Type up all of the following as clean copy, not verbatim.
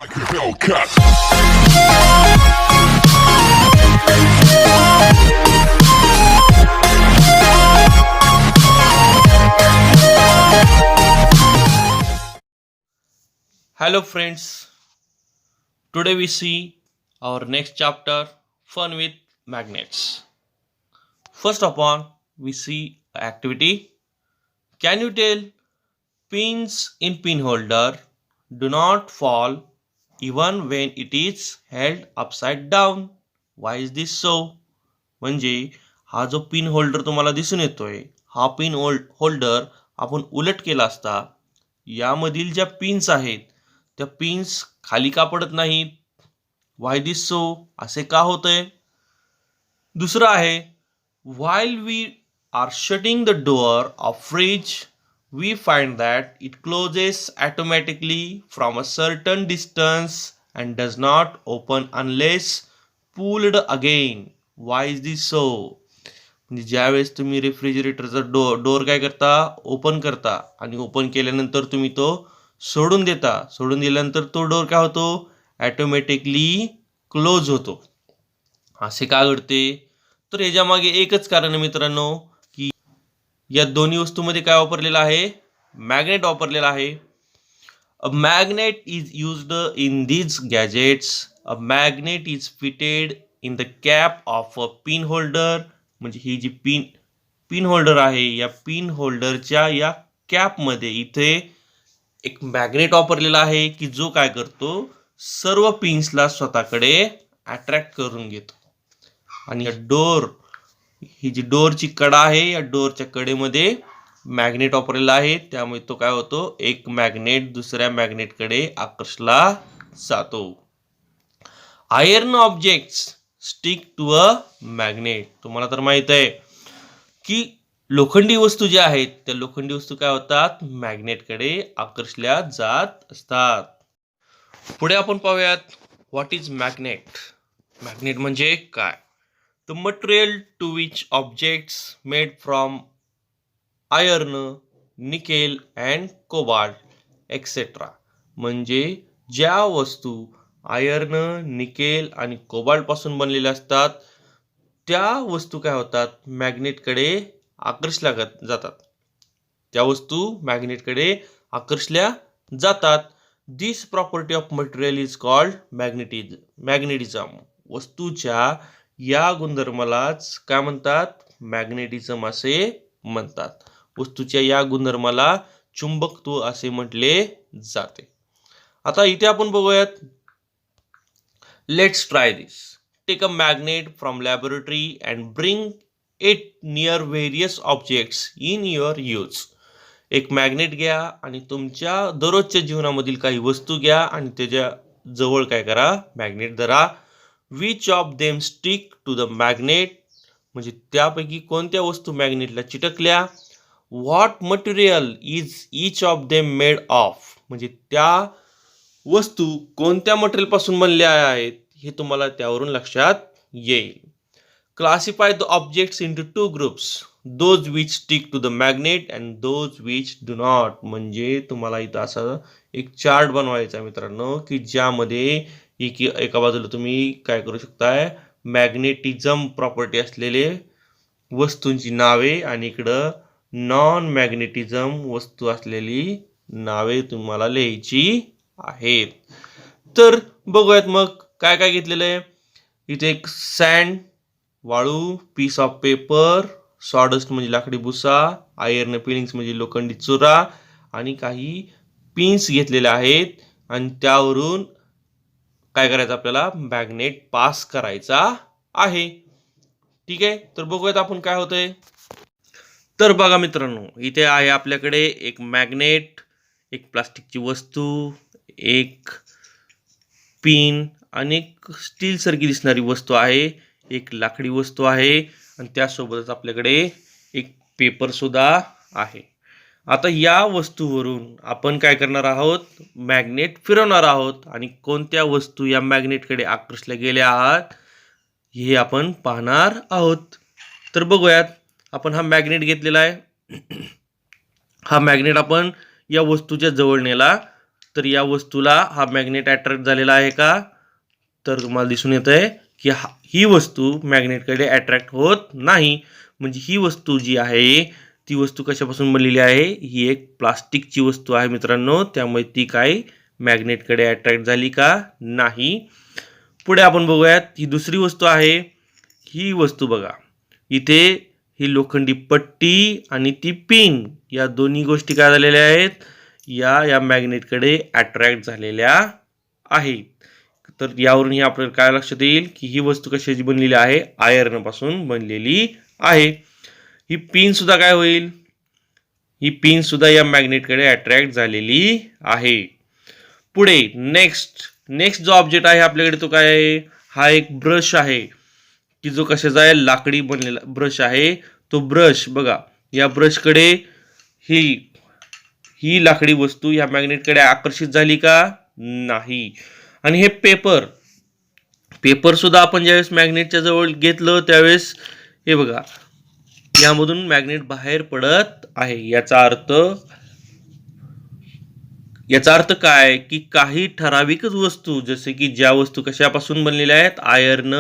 Like a Hellcat. Hello, friends. Today we see our next chapter Fun with Magnets. First upon, we see activity. Can you tell pins in pin holder do not fall even when it is held upside down? Why is this so? म्हणजे हा जो pin holder तुम्हाला दिसून येतोय, हा pin holder आपण उलट केला असता यामधील ज्या पिन्स आहेत त्या पिन्स खाली का पडत नाहीत? Why this so? असे का होतंय? दुसरं आहे, while we are shutting the door of fridge we find that it closes automatically from a certain distance and does not open unless pulled again. Why is this so? म्हणजे ज्यावेळेस तुम्ही रेफ्रिजरेटरचा door काय करता, ओपन करता आणि open केल्यानंतर तुम्ही तो सोडून देता. सोडून दिल्यानंतर तो डोर काय होतो, ॲटोमॅटिकली क्लोज होतो. असे का घडते? तर याच्यामागे एकच कारण आहे मित्रांनो, की या दोन्ही वस्तूमध्ये काय वापरलेलं आहे, मॅग्नेट वापरलेला आहे. A magnet is used in these gadgets. A magnet is fitted in the cap of a pin holder. म्हणजे ही जी पिन होल्डर आहे या पिन होल्डरच्या या कॅपमध्ये इथे एक मॅग्नेट वापरलेला आहे की जो काय करतो, सर्व पिन्सला स्वतःकडे अट्रॅक्ट करून घेतो. आणि ही जी डोरची कडा आहे या डोरच्या कडेमध्ये मॅग्नेट वापरलेला आहे, त्यामुळे तो काय होतो, एक मॅग्नेट दुसऱ्या मॅग्नेटकडे आकर्षला जातो. Iron objects stick to a magnet. तुम्हाला तर माहित आहे की लोखंडी वस्तू ज्या आहेत त्या लोखंडी वस्तू काय होतात, मॅग्नेटकडे आकर्षल्या जात असतात. पुढे आपण पाहूयात, व्हॉट इज मॅग्नेट. मॅग्नेट म्हणजे काय? The material to which objects made from iron, nickel and cobalt etcetera. म्हणजे ज्या वस्तू आयर्न, निकेल आणि कोबाल्ट पासून बनलेल्या असतात त्या वस्तू काय होतात, मॅग्नेटकडे आकर्षल्या जातात. त्या वस्तू मॅग्नेटकडे आकर्षल्या जातात. This property of material is called magnetism. वस्तूच्या या गुणधर्मालाच काय म्हणतात, मॅग्नेटिझम असे म्हणतात. वस्तूच्या या गुणधर्माला चुंबकत्व असे म्हटले जाते. आता इथे आपण बघूयात, let's try this. Take a magnet from laboratory and bring it near various objects in your use. एक मॅग्नेट घ्या आणि तुमच्या दररोजच्या जीवनामधील काही वस्तू घ्या आणि त्याच्या जवळ काय करा, मॅग्नेट धरा. Which of them stick to the magnet. म्हणजे त्यापैकी कोणत्या वस्तू मॅग्नेटला चिटकल्या. What material is each of them made of. म्हणजे त्या वस्तू कोणत्या मटेरियल पासून बनल्या आहेत हे तुम्हाला त्यावरून लक्षात येईल. Classify the objects into two groups, those which stick to the magnet and those which do not. म्हणजे तुम्हाला इथं असं एक चार्ट बनवायचा मित्रांनो, की ज्यामध्ये एका बाजूला तुम्ही काय करू शकताय, मॅग्नेटिझम प्रॉपर्टी असलेले वस्तूंची नावे आणि इकडं नॉन मॅग्नेटिझम वस्तू असलेली नावे तुम्हाला लिहायची आहेत. तर बघूयात मग काय काय घेतलेलं आहे. इथे एक सँड वाळू, पीस ऑफ पेपर, सॉडस्ट म्हणजे लाकडी भुसा, आयर्न फिलिंग्स म्हणजे लोखंडी चुरा आणि काही पिन्स घेतलेल्या आहेत. आणि त्यावरून काय करायचं, आपल्याला मॅग्नेट पास करायचा आहे. ठीक आहे, तर बघूयात आपण काय होतंय. तर बघा मित्रांनो, इथे आहे आपल्याकडे एक मॅग्नेट, एक प्लास्टिकची वस्तू, एक पिन आणि एक स्टील सारखी दिसणारी वस्तू आहे, एक लाकडी वस्तू आहे आणि त्यासोबतच आपल्याकडे एक पेपर सुद्धा आहे. आता या वस्तूवरून आपण काय करणार आहोत, मॅग्नेट फिरवणार आहोत आणि कोणत्या वस्तू या मॅग्नेटकडे आकर्षल्या गेल्या आहात हे आपण पाहणार आहोत. तर बघूयात, आपण हा मॅग्नेट घेतलेला आहे. हा मॅग्नेट आपण या वस्तूच्या जवळ नेला तर या वस्तूला हा मॅग्नेट अट्रॅक्ट झालेला आहे का? तर तुम्हाला दिसून येत आहे की ही वस्तू मॅग्नेटकडे अट्रॅक्ट होत नाही. म्हणजे ही वस्तू जी आहे ती वस्तू कशापासून बनलेली आहे? ही एक प्लास्टिकची वस्तू आहे मित्रांनो, त्यामुळे ती काही मॅग्नेटकडे अट्रॅक्ट झाली का? नाही. पुढे आपण बघूयात, ही दुसरी वस्तू आहे. ही वस्तू बघा, इथे ही लोखंडी पट्टी आणि ती पिन या दोन्ही गोष्टी काय झालेल्या आहेत? या मॅग्नेटकडे अट्रॅक्ट झालेल्या आहेत. तर यावरून आपल्याला काय लक्षात येईल की ही वस्तू कशाची बनलेली आहे? आयर्न पासून बनलेली आहे. ही पिन सुद्धा काय होईल? ही पिन सुद्धा या मॅग्नेटकडे अट्रॅक्ट झालेली आहे. पुढे नेक्स्ट जो ऑब्जेक्ट आहे आपल्याकडे तो काय आहे? हा एक ब्रश आहे की जो कशाचा आहे? लाकडी बनलेला ब्रश आहे. तो ब्रश बघा, या ब्रशकडे ही लाकडी वस्तू या मॅग्नेटकडे आकर्षित झाली का? नाही. आणि हे पेपर सुद्धा आपण ज्यावेळेस मॅग्नेटच्या जवळ घेतलं त्यावेळेस हे बघा, यामधून मॅग्नेट बाहेर पडत आहे. याचा अर्थ काय? की काही ठराविकच वस्तू, जसे की ज्या वस्तू कशापासून बनलेल्या आहेत? आयर्न,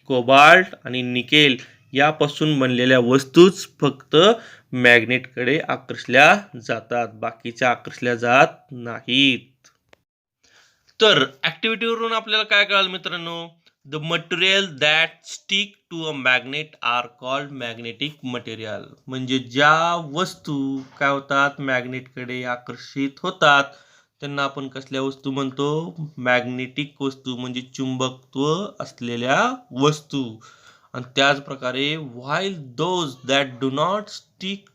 कोबाल्ट आणि निकेल यापासून बनलेल्या वस्तूच फक्त मॅग्नेटकडे आकर्षल्या जातात, बाकीच्या आकर्षल्या जात नाहीत. तर ऍक्टिव्हिटीवरून आपल्याला काय कळालं मित्रांनो? The material that stick to a magnet are called magnetic material. म्हणजे ज्या वस्तू काय होतात? मॅग्नेटकडे आकर्षित होतात त्यांना आपण कसल्या वस्तू म्हणतो? मॅग्नेटिक वस्तू, म्हणजे चुंबकत्व असलेल्या वस्तू. आणि त्याच प्रकारे while those that do not stick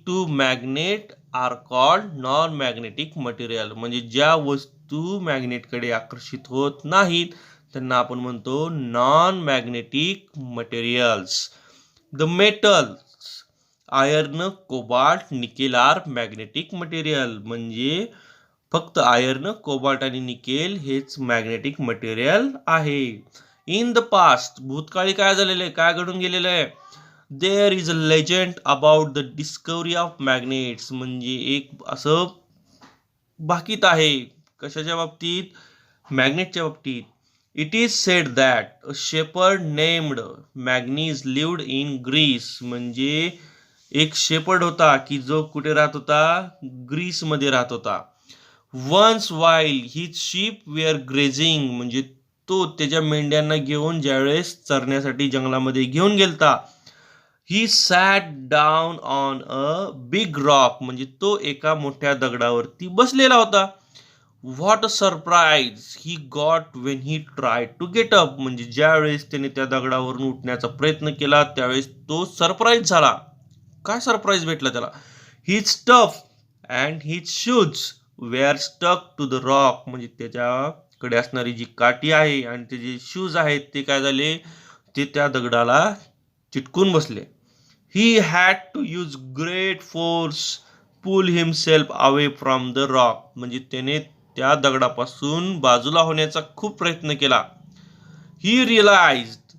to magnet are called non magnetic material. म्हणजे ज्या वस्तू मॅग्नेटकडे आकर्षित होत नाहीत त्यांना आपण म्हणतो non magnetic materials. The metals iron, cobalt, nickel are magnetic material. म्हणजे फक्त आयर्न, कोबाल्ट आणि निकेल हेच मॅग्नेटिक मटेरियल आहे. इन द पास्ट, भूतकाळी काय झालेलं आहे? काय घडून गेलेलं आहे? There is a legend about the discovery of magnets. म्हणजे एक असं भाकीत आहे. कशाच्या बाबतीत? मॅग्नेटच्या बाबतीत. It is said that a shepherd named Magnes lived in Greece. म्हणजे एक शेपर्ड होता की जो कुठे राहत होता? ग्रीसमध्ये राहत होता. Once while his sheep were grazing. म्हणजे तो त्याच्या मेंढ्यांना घेऊन ज्यावेळेस चरण्यासाठी जंगलामध्ये घेऊन गेलता, he sat down on a big rock. म्हणजे तो एका मोठ्या दगडावरती बसलेला होता. What a surprise he got when he try to get up. म्हणजे ज्यावेळेस त्याने त्या दगडावरून उठण्याचा प्रयत्न केला त्यावेळेस तो सरप्राईज झाला. काय सरप्राईज भेटला त्याला? His stuff and his shoes were stuck to the rock. म्हणजे त्याच्याकडे असणारी जी काठी आहे आणि ते जे शूज आहेत ते काय झाले? ते त्या दगडाला चिटकून बसले. He had to use great force pull himself away from the rock. म्हणजे त्याने त्या दगडापासून बाजूला होण्याचा खूप प्रयत्न केला. He realised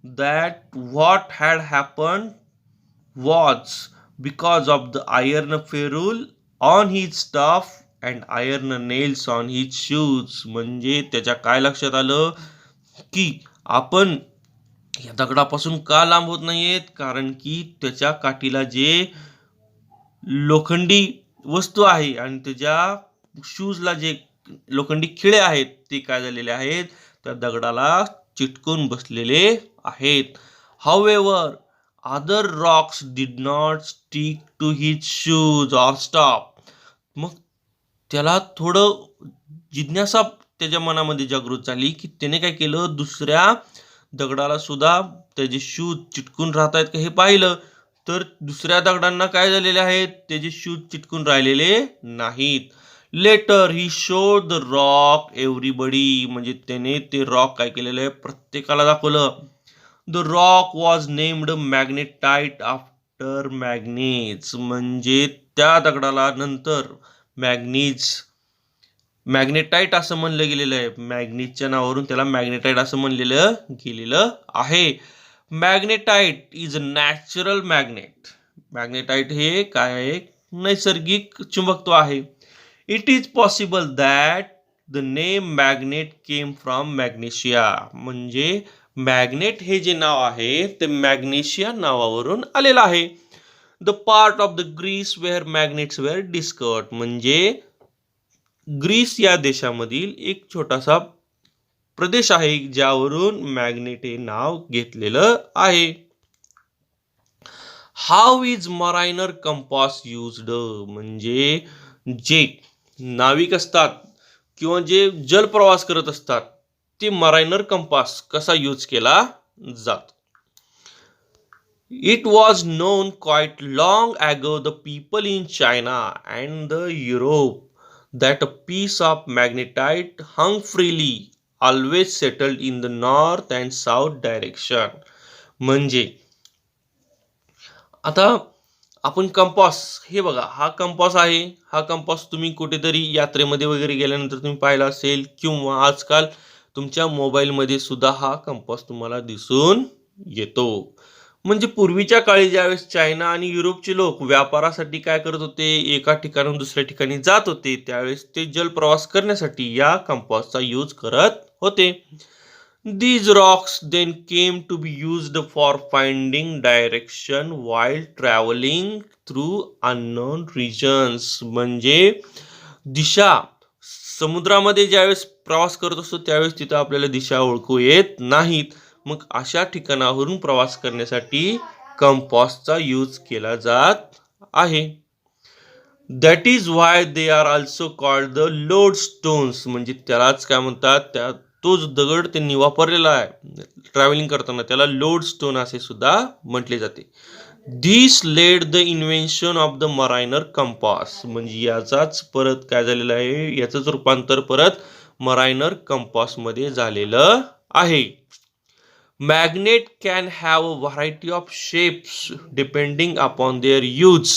that what had happened was because of the iron ferrule on his stuff and iron nails on his shoes. म्हणजे त्याच्या काय लक्षात आलं की आपण या दगडापासून का लांब होत नाहीयेत? कारण की त्याच्या काठीला जे लोखंडी वस्तू आहे आणि त्याच्या शूजला जे लोखंडी खिळे आहेत ते काय झालेले आहेत? त्या दगडाला चिटकून बसलेले आहेत. However other rocks did not stick to his shoes or stop. मग त्याला थोडं जिज्ञासा त्याच्या मनामध्ये जागृत झाली की त्याने काय केलं? दुसऱ्या दगडाला सुद्धा त्याचे शूज चिटकून राहत आहेत का हे पाहिलं. तर दुसऱ्या दगडांना काय झालेले आहेत? त्याचे शूज चिटकून राहिलेले नाहीत. Later he showed the rock everybody. म्हणजे त्याने ते रॉक काय केलेलं आहे? प्रत्येकाला दाखवलं. The rock was named magnetite after Magnes. म्हणजे त्या दगडाला नंतर मॅग्नेटाइट असं म्हणलं गेलेलं आहे. मॅग्नीजच्या नावावरून त्याला मॅग्नेटाइट असं म्हणलेलं गेलेलं आहे. Magnetite is a natural magnet. Magnetite हे काय आहे? नैसर्गिक चुंबकत्व आहे. It is possible that the name magnet came from Magnesia. म्हणजे मॅग्नेट हे जे नाव आहे ते मॅग्नेशिया नावावरून आलेलं आहे. The part of the Greece where magnets were discovered. म्हणजे ग्रीस या देशामधील एक छोटासा प्रदेश आहे ज्यावरून मॅग्नेट हे नाव घेतलेलं आहे. How is mariner compass used. म्हणजे जे नाविक असतात किंवा जे जलप्रवास करत असतात ते मरायनर कंपास कसा यूज केला जातो. It was known quite long ago the people in China and the Europe that a piece of magnetite hung freely always settled in the north and south direction. म्हणजे आता आपण कंपास हे बघा, हा compass आहे. हा कंपास तुम्ही कुठेतरी यात्रेमध्ये वगैरे गेल्यानंतर तुम्ही पाहिला असेल किंवा आजकाल तुमच्या मोबाईलमध्ये सुद्धा हा कंपास तुम्हाला दिसून येतो. म्हणजे पूर्वीच्या काळी ज्यावेळेस चायना आणि युरोपचे लोक व्यापारासाठी काय करत होते, एका ठिकाणाहून दुसऱ्या ठिकाणी जात होते, त्यावेळेस ते जलप्रवास करण्यासाठी या कंपासचा यूज करत होते. These rocks then came to be used for finding direction while traveling through unknown regions. म्हणजे दिशा समुद्रामध्ये ज्यावेळेस प्रवास करत असतो त्यावेळेस तिथं आपल्याला दिशा ओळखू येत नाहीत. मग अशा ठिकाणावरून प्रवास करण्यासाठी कंपासचा यूज केला जात आहे. That is why they are also called the load stones. म्हणजे त्यालाच काय म्हणतात, त्या तो जो दगड त्यांनी वापरलेला आहे ट्रॅव्हलिंग करताना त्याला लोड स्टोन असे सुद्धा म्हटले जाते. This led the invention of the mariner compass. म्हणजे याचाच परत काय झालेलं आहे, याचंच रूपांतर परत मरायनर कंपास मध्ये झालेलं आहे. Magnet can have a variety of shapes depending upon their use.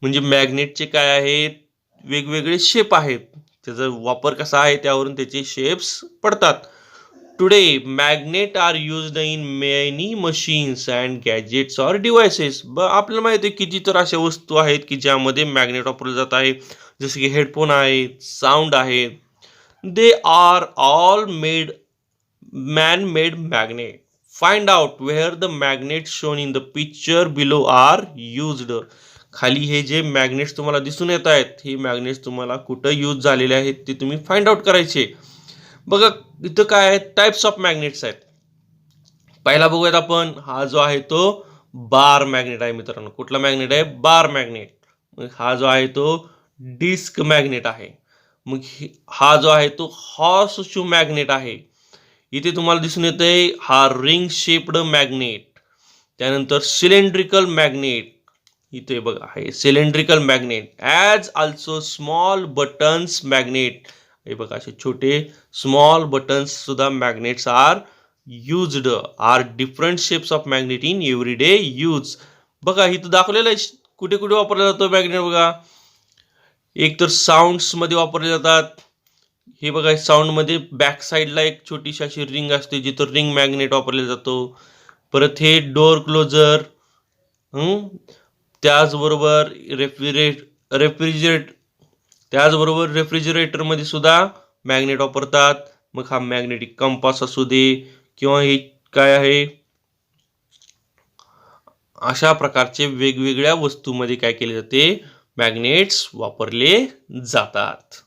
म्हणजे मॅग्नेटचे काय आहेत, वेगवेगळे शेप आहेत. त्याचा वापर कसा आहे त्यावरून त्याचे शेप्स पडतात. Today magnet are used in many machines and gadgets or devices. आपल्याला माहिती आहे किती तर अशा वस्तू आहेत की ज्यामध्ये मॅग्नेट वापरलं जात आहे. जसे की हेडफोन आहेत, साऊंड आहे. They are all made man made magnet. Find out where the magnets shown in the picture below are used. खाली हे जे मॅग्नेट्स तुम्हाला दिसून येत आहेत हे मॅग्नेट्स तुम्हाला कुठं यूज झालेले आहेत ते तुम्ही फाइंड आउट करायचे. बघा इथं काय आहे, टाइप्स ऑफ मॅग्नेट्स आहेत. पहिला बघूयात आपण. हा जो आहे तो बार मॅग्नेट आहे मित्रांनो. कुठला मॅग्नेट आहे, बार मॅग्नेट. हा जो आहे तो डिस्क मॅग्नेट आहे. मग हा जो आहे तो हॉर्स शू मॅग्नेट आहे. इथे तुम्हाला दिसून येतंय हा रिंग शेप्ड मॅग्नेट. त्यानंतर सिलेंड्रिकल मॅग्नेट. इथे बघा आहे cylindrical magnet. As also small buttons magnet. हे बघा असे छोटे स्मॉल बटन्स सुद्धा magnets are used. Are different shapes of magnet in everyday use. बघा इथं दाखवलेलं आहे कुठे कुठे वापरला जातो मॅग्नेट. बघा एक तर साऊंड्स मध्ये वापरले जातात. हे बघा साऊंड मध्ये बॅक साईडला एक छोटीशी अशी रिंग असते जिथं रिंग मॅग्नेट वापरला जातो. परत हे डोअर क्लोजर. त्याचबरोबर रेफ्रिजरेटर मध्ये सुद्धा मॅग्नेट वापरतात. मग हा मॅग्नेटिक कंपास असू दे किंवा हे काय आहे, अशा प्रकारचे वेगवेगळ्या वस्तूमध्ये काय केले जाते, मॅग्नेट्स वापरले जातात.